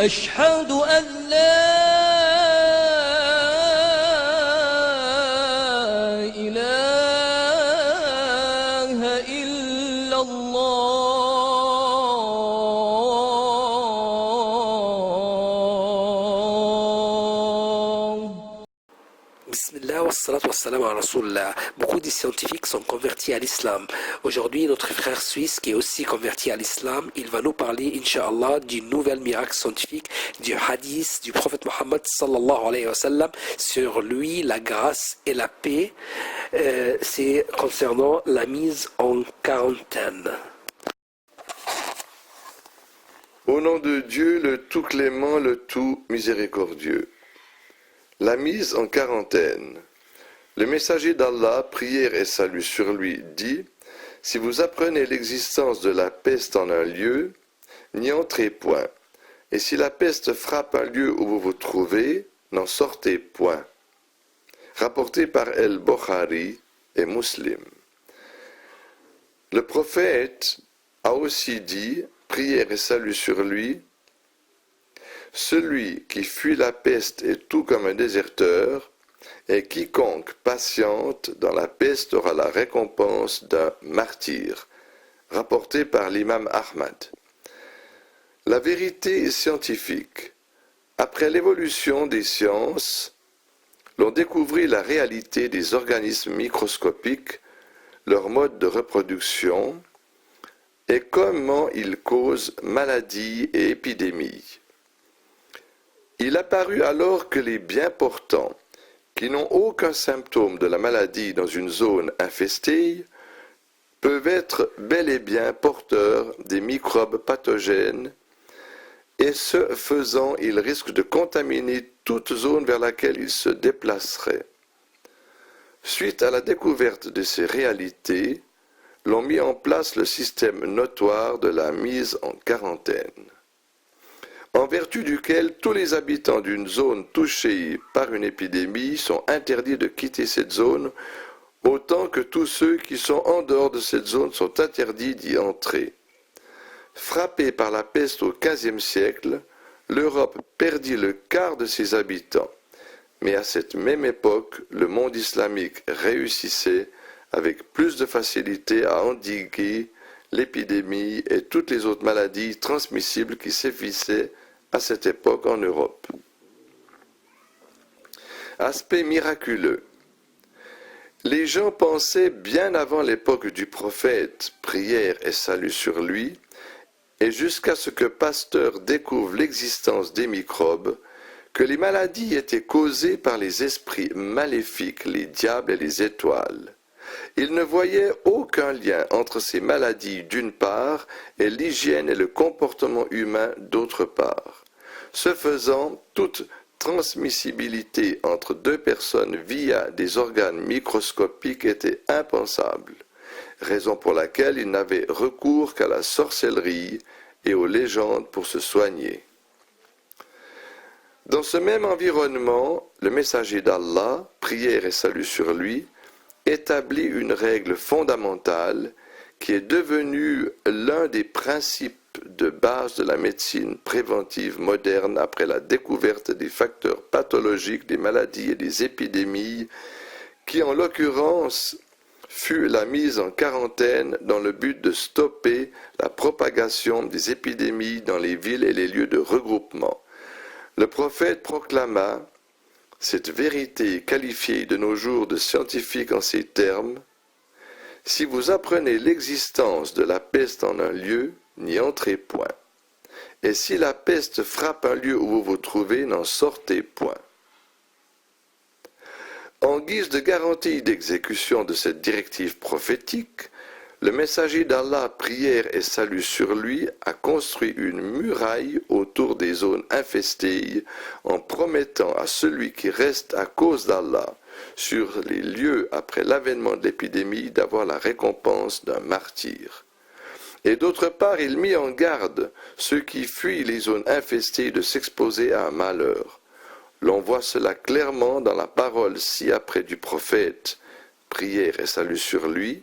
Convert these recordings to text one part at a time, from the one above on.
أشهد أن لا إله إلا الله. Bismillah wa salatu wa salam ala Rasulullah. Beaucoup de scientifiques sont convertis à l'islam. Aujourd'hui, notre frère suisse qui est aussi converti à l'islam, il va nous parler, Inch'Allah, du nouvel miracle scientifique, du hadith du prophète Mohammed sallallahu alayhi wa sallam, sur lui, la grâce et la paix. C'est concernant la mise en quarantaine. Au nom de Dieu, le tout clément, le tout miséricordieux. La mise en quarantaine. Le messager d'Allah, prière et salut sur lui, dit « Si vous apprenez l'existence de la peste en un lieu, n'y entrez point. Et si la peste frappe un lieu où vous vous trouvez, n'en sortez point. » Rapporté par El-Bukhari et Muslim. Le prophète a aussi dit, prière et salut sur lui, celui qui fuit la peste est tout comme un déserteur, et quiconque patiente dans la peste aura la récompense d'un martyr. Rapporté par l'imam Ahmad. La vérité est scientifique. Après l'évolution des sciences, l'on découvrit la réalité des organismes microscopiques, leur mode de reproduction, et comment ils causent maladies et épidémies. Il apparut alors que les bien portants, qui n'ont aucun symptôme de la maladie dans une zone infestée, peuvent être bel et bien porteurs des microbes pathogènes, et ce faisant, ils risquent de contaminer toute zone vers laquelle ils se déplaceraient. Suite à la découverte de ces réalités, l'on mit en place le système notoire de la mise en quarantaine, en vertu duquel tous les habitants d'une zone touchée par une épidémie sont interdits de quitter cette zone, autant que tous ceux qui sont en dehors de cette zone sont interdits d'y entrer. Frappée par la peste au XVe siècle, l'Europe perdit le quart de ses habitants, mais à cette même époque, le monde islamique réussissait avec plus de facilité à endiguer l'épidémie et toutes les autres maladies transmissibles qui sévissaient à cette époque en Europe. Aspect miraculeux. Les gens pensaient bien avant l'époque du prophète, prière et salut sur lui, et jusqu'à ce que Pasteur découvre l'existence des microbes, que les maladies étaient causées par les esprits maléfiques, les diables et les étoiles. Il ne voyait aucun lien entre ces maladies d'une part et l'hygiène et le comportement humain d'autre part. Ce faisant, toute transmissibilité entre deux personnes via des organes microscopiques était impensable, raison pour laquelle il n'avait recours qu'à la sorcellerie et aux légendes pour se soigner. Dans ce même environnement, le messager d'Allah, prière et salut sur lui, établit une règle fondamentale qui est devenue l'un des principes de base de la médecine préventive moderne après la découverte des facteurs pathologiques des maladies et des épidémies, qui en l'occurrence fut la mise en quarantaine dans le but de stopper la propagation des épidémies dans les villes et les lieux de regroupement. Le prophète proclama cette vérité qualifiée de nos jours de scientifique en ces termes: « Si vous apprenez l'existence de la peste en un lieu, n'y entrez point. Et si la peste frappe un lieu où vous vous trouvez, n'en sortez point. » En guise de garantie d'exécution de cette directive prophétique, le messager d'Allah, prière et salut sur lui, a construit une muraille autour des zones infestées en promettant à celui qui reste à cause d'Allah sur les lieux après l'avènement de l'épidémie d'avoir la récompense d'un martyr. Et d'autre part, il mit en garde ceux qui fuient les zones infestées de s'exposer à un malheur. L'on voit cela clairement dans la parole ci-après du prophète, prière et salut sur lui.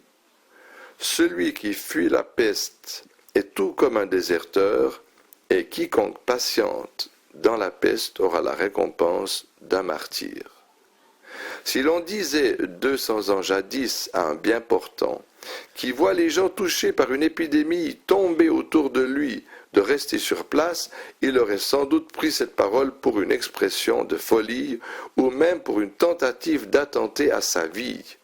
Celui qui fuit la peste est tout comme un déserteur, et quiconque patiente dans la peste aura la récompense d'un martyr. Si l'on disait 200 ans jadis à un bien portant, qui voit les gens touchés par une épidémie tomber autour de lui, de rester sur place, il aurait sans doute pris cette parole pour une expression de folie ou même pour une tentative d'attenter à sa vie.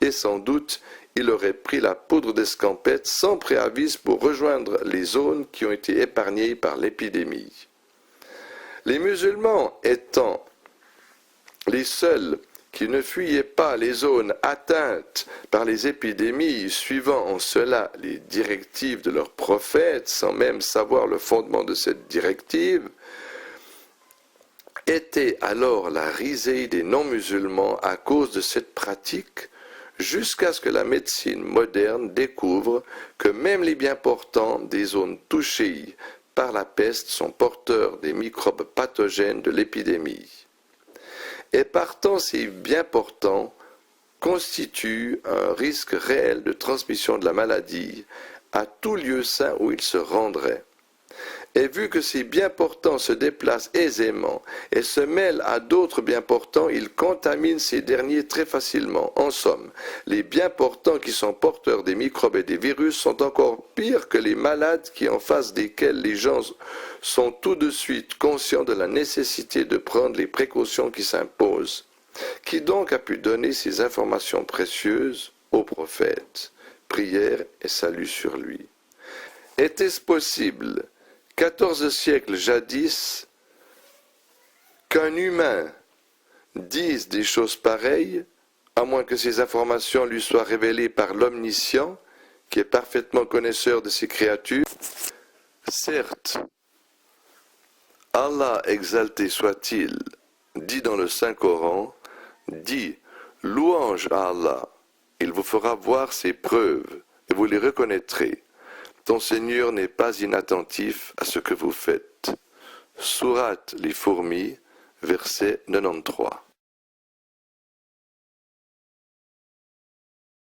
Et sans doute, il aurait pris la poudre d'escampette sans préavis pour rejoindre les zones qui ont été épargnées par l'épidémie. Les musulmans étant les seuls qui ne fuyaient pas les zones atteintes par les épidémies, suivant en cela les directives de leurs prophètes, sans même savoir le fondement de cette directive, était alors la risée des non-musulmans à cause de cette pratique, jusqu'à ce que la médecine moderne découvre que même les bien portants des zones touchées par la peste sont porteurs des microbes pathogènes de l'épidémie. Et partant, ces bien portants constituent un risque réel de transmission de la maladie à tout lieu sain où ils se rendraient. Et vu que ces bien portants se déplacent aisément et se mêlent à d'autres bien portants, ils contaminent ces derniers très facilement. En somme, les bien portants qui sont porteurs des microbes et des virus sont encore pires que les malades en face desquels les gens sont tout de suite conscients de la nécessité de prendre les précautions qui s'imposent. Qui donc a pu donner ces informations précieuses au prophète? Prière et salut sur lui. Était-ce possible, 14 siècles jadis, qu'un humain dise des choses pareilles, à moins que ces informations lui soient révélées par l'Omniscient, qui est parfaitement connaisseur de ses créatures? Certes, Allah exalté soit-il, dit dans le Saint-Coran, dit « Louange à Allah, il vous fera voir ses preuves, et vous les reconnaîtrez. Ton Seigneur n'est pas inattentif à ce que vous faites. » Sourate les fourmis, verset 93.